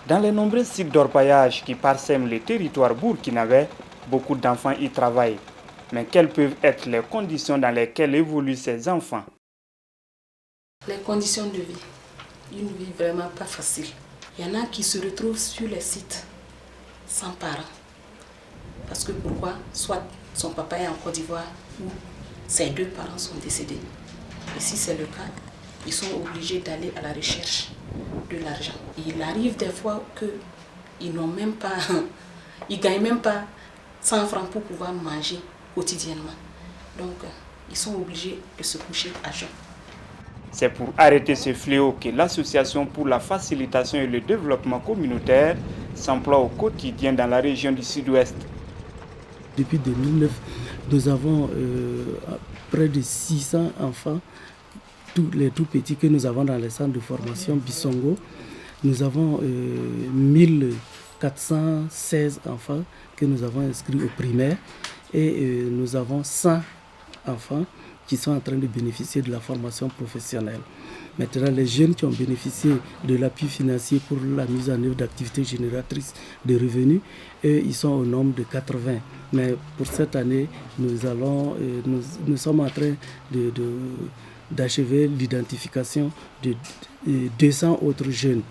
Dans les nombreux sites d'orpaillage qui parsèment le territoire burkinabé, beaucoup d'enfants y travaillent. Mais quelles peuvent être les conditions dans lesquelles évoluent ces enfants? Les conditions de vie, une vie vraiment pas facile. Il y en a qui se retrouvent sur les sites sans parents. Parce que pourquoi? Soit son papa est en Côte d'Ivoire ou ses deux parents sont décédés. Et si c'est le cas, ils sont obligés d'aller à la recherche de l'argent. Il arrive des fois qu'ils n'ont même pas, ils gagnent même pas 100 francs pour pouvoir manger quotidiennement. Donc, ils sont obligés de se coucher à jeun. C'est pour arrêter ce fléau que l'Association pour la facilitation et le développement communautaire s'emploie au quotidien dans la région du Sud-Ouest. Depuis 2009, nous avons près de 600 enfants, les tout petits que nous avons dans les centres de formation Bissongo. Nous avons 1416 enfants que nous avons inscrits au primaire et nous avons 100 enfants qui sont en train de bénéficier de la formation professionnelle. Maintenant, les jeunes qui ont bénéficié de l'appui financier pour la mise en œuvre d'activités génératrices de revenus, ils sont au nombre de 80. Mais pour cette année, nous sommes en train d'achever l'identification de 200 autres jeunes.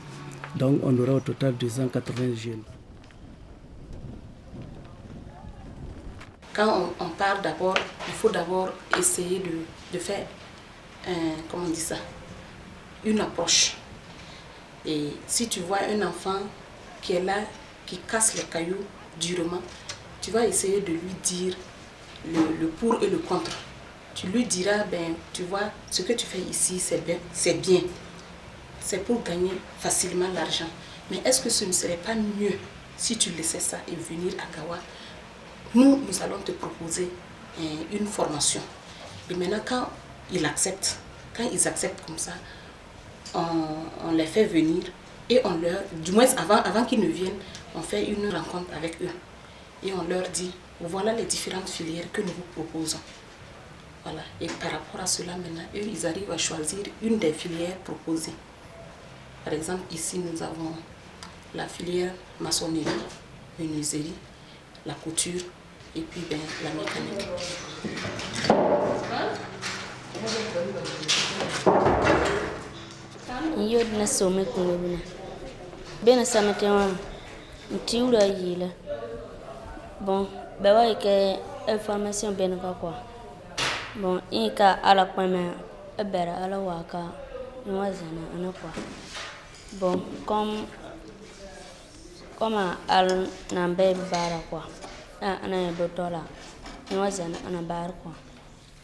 Donc, on aura au total 280 jeunes. Quand on part d'abord, il faut d'abord essayer de faire, une approche. Et si tu vois un enfant qui est là, qui casse les cailloux durement, tu vas essayer de lui dire le pour et le contre. Tu lui diras, tu vois, ce que tu fais ici, c'est bien. C'est pour gagner facilement l'argent. Mais est-ce que ce ne serait pas mieux si tu laissais ça et venir à Gawa? Nous allons te proposer une formation. Et maintenant, quand ils acceptent comme ça, on les fait venir et on leur, du moins avant qu'ils ne viennent, on fait une rencontre avec eux. Et on leur dit, voilà les différentes filières que nous vous proposons. Voilà. Et par rapport à cela, maintenant, eux, ils arrivent à choisir une des filières proposées. Par exemple, ici, nous avons la filière maçonnerie, menuiserie, la couture, et puis la mécanique. Yo na some kulubuna. Bena sametewa ntiura yila. Bon, bewa ke information ben quoi. Bon, inka ala kwame ebera ala waka nwazana ana quoi. Bon, comme al nambe bara quoi. Ana ya dotola. Nwazana ana bara quoi.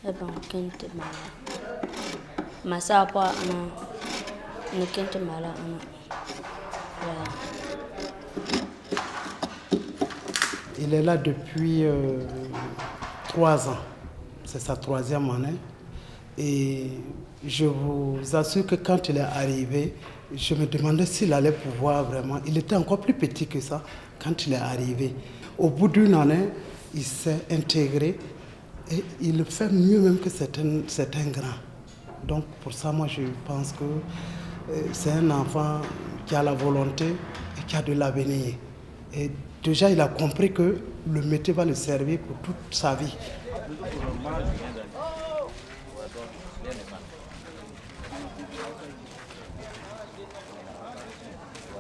E bon kente mala. Masa pa ana ne kente mala ana. Il est là depuis 3 ans. C'est sa 3e année. Et je vous assure que quand il est arrivé, je me demandais s'il allait pouvoir vraiment. Il était encore plus petit que ça quand il est arrivé. Au bout d'une année, il s'est intégré et il fait mieux même que certains grands. Donc pour ça, moi je pense que c'est un enfant qui a la volonté et qui a de l'avenir. Et déjà, il a compris que le métier va le servir pour toute sa vie.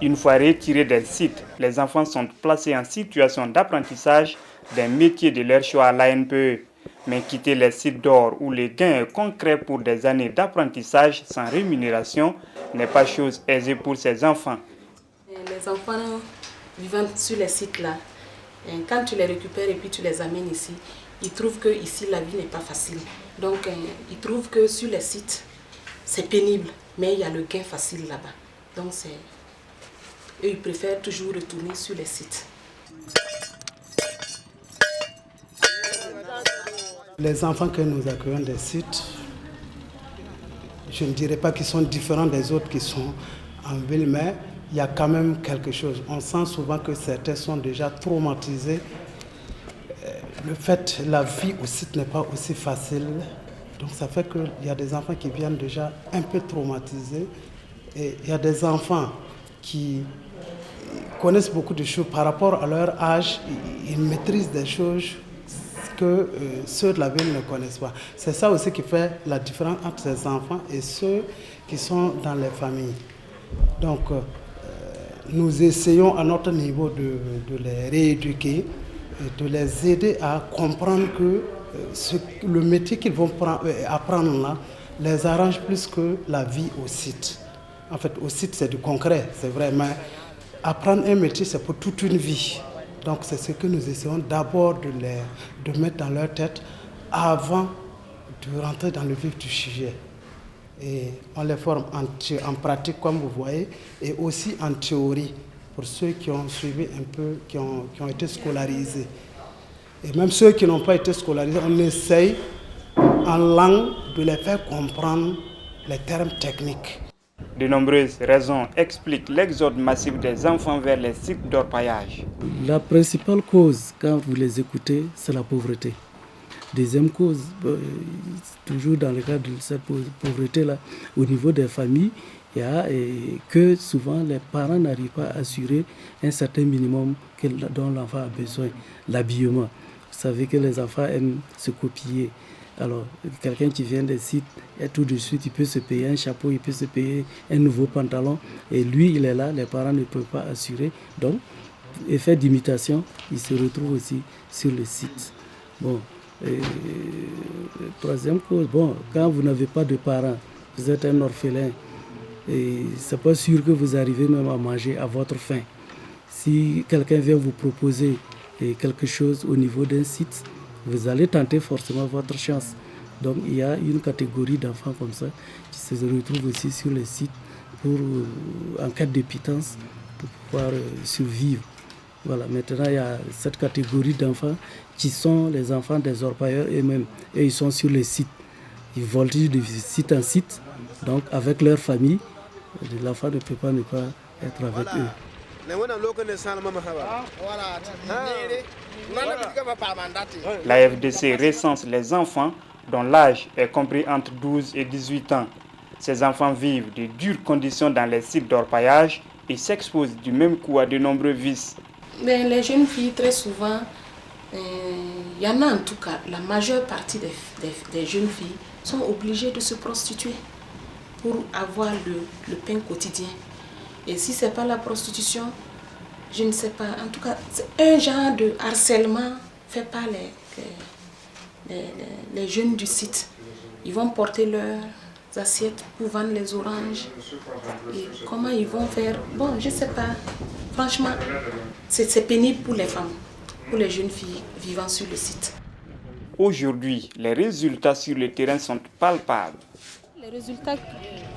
Une fois retirés des sites, les enfants sont placés en situation d'apprentissage d'un métier de leur choix à l'ANPE. Mais quitter les sites d'or où les gains sont concrets pour des années d'apprentissage sans rémunération n'est pas chose aisée pour ces enfants. Les enfants vivant sur les sites-là, quand tu les récupères et puis tu les amènes ici, ils trouvent que ici la vie n'est pas facile. Donc ils trouvent que sur les sites, c'est pénible, mais il y a le gain facile là-bas. Donc eux, ils préfèrent toujours retourner sur les sites. Les enfants que nous accueillons des sites, je ne dirais pas qu'ils sont différents des autres qui sont en ville, mais il y a quand même quelque chose. On sent souvent que certains sont déjà traumatisés. Le fait, la vie au site n'est pas aussi facile. Donc ça fait qu'il y a des enfants qui viennent déjà un peu traumatisés. Et il y a des enfants qui connaissent beaucoup de choses par rapport à leur âge, ils maîtrisent des choses que ceux de la ville ne connaissent pas. C'est ça aussi qui fait la différence entre ces enfants et ceux qui sont dans les familles. Donc, nous essayons à notre niveau de les rééduquer, et de les aider à comprendre que le métier qu'ils vont apprendre là les arrange plus que la vie au site. En fait, au site, c'est du concret, c'est vrai, mais apprendre un métier, c'est pour toute une vie. Donc, c'est ce que nous essayons d'abord de mettre dans leur tête avant de rentrer dans le vif du sujet. Et on les forme en pratique, comme vous voyez, et aussi en théorie, pour ceux qui ont suivi un peu, qui ont été scolarisés. Et même ceux qui n'ont pas été scolarisés, on essaye en langue de les faire comprendre les termes techniques. De nombreuses raisons expliquent l'exode massif des enfants vers les sites d'orpaillage. La principale cause, quand vous les écoutez, c'est la pauvreté. Deuxième cause, toujours dans le cadre de cette pauvreté-là, au niveau des familles, il y a que souvent les parents n'arrivent pas à assurer un certain minimum dont l'enfant a besoin, l'habillement. Vous savez que les enfants aiment se copier. Alors, quelqu'un qui vient des sites, et tout de suite, il peut se payer un chapeau, il peut se payer un nouveau pantalon. Et lui, il est là, les parents ne peuvent pas assurer. Donc, effet d'imitation, il se retrouve aussi sur le site. Bon, troisième cause, bon, quand vous n'avez pas de parents, vous êtes un orphelin, et c'est pas sûr que vous arrivez même à manger à votre faim. Si quelqu'un vient vous proposer quelque chose au niveau d'un site, vous allez tenter forcément votre chance. Donc il y a une catégorie d'enfants comme ça qui se retrouvent aussi sur les sites en cas d'épitance pour pouvoir survivre. Voilà, maintenant il y a cette catégorie d'enfants qui sont les enfants des orpailleurs eux-mêmes. Et ils sont sur les sites. Ils voltigent de site en site, donc avec leur famille. L'enfant ne peut pas ne pas être avec eux. La FDC recense les enfants dont l'âge est compris entre 12 et 18 ans. Ces enfants vivent de dures conditions dans les sites d'orpaillage et s'exposent du même coup à de nombreux vices. Mais les jeunes filles, très souvent, il y en a en tout cas, la majeure partie des jeunes filles sont obligées de se prostituer pour avoir le pain quotidien. Et si ce n'est pas la prostitution, je ne sais pas. En tout cas, c'est un genre de harcèlement fait par les jeunes du site. Ils vont porter leurs assiettes pour vendre les oranges. Et comment ils vont faire? Bon, je ne sais pas. Franchement, c'est pénible pour les femmes, pour les jeunes filles vivant sur le site. Aujourd'hui, les résultats sur le terrain sont palpables. Les résultats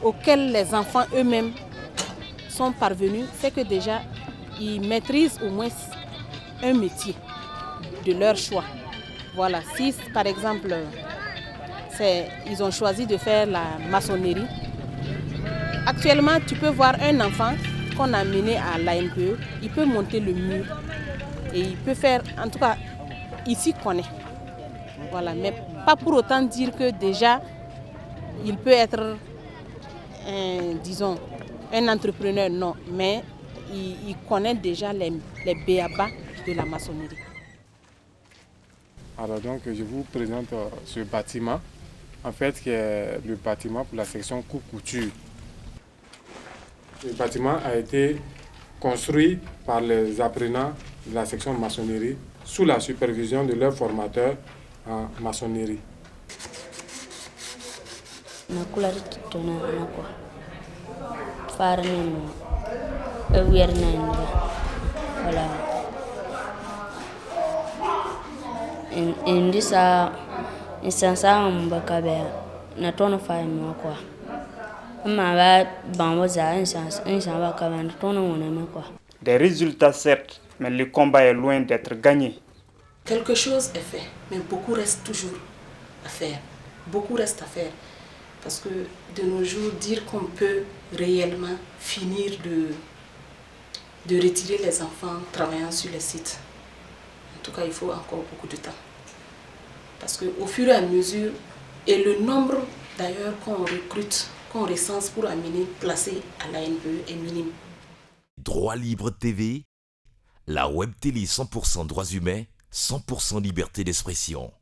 auxquels les enfants eux-mêmes sont parvenus, c'est que déjà, ils maîtrisent au moins un métier de leur choix. Voilà, si par exemple, ils ont choisi de faire la maçonnerie, actuellement, tu peux voir un enfant qu'on a mené à l'ANPE, il peut monter le mur et il peut faire, en tout cas, il s'y connaît. Voilà, mais pas pour autant dire que déjà, il peut être, disons, un entrepreneur, non, mais il connaît déjà les b.a.-ba de la maçonnerie. Alors donc, je vous présente ce bâtiment, en fait, qui est le bâtiment pour la section couture. Le bâtiment a été construit par les apprenants de la section maçonnerie sous la supervision de leur formateur en maçonnerie. Voilà. Indi sa insansa mbakabe na tono fa mo kwa. Ma ba bambo za insan ba ka na tono wona me kwa. Des résultats certes, mais le combat est loin d'être gagné. Quelque chose est fait, mais beaucoup reste toujours à faire. Beaucoup reste à faire. Parce que de nos jours, dire qu'on peut réellement finir de retirer les enfants travaillant sur les sites, en tout cas, il faut encore beaucoup de temps. Parce qu'au fur et à mesure, et le nombre d'ailleurs qu'on recrute, qu'on recense pour amener, placer à l'ANPE est minime. Droit Libre TV, La web télé 100% droits humains, 100% liberté d'expression.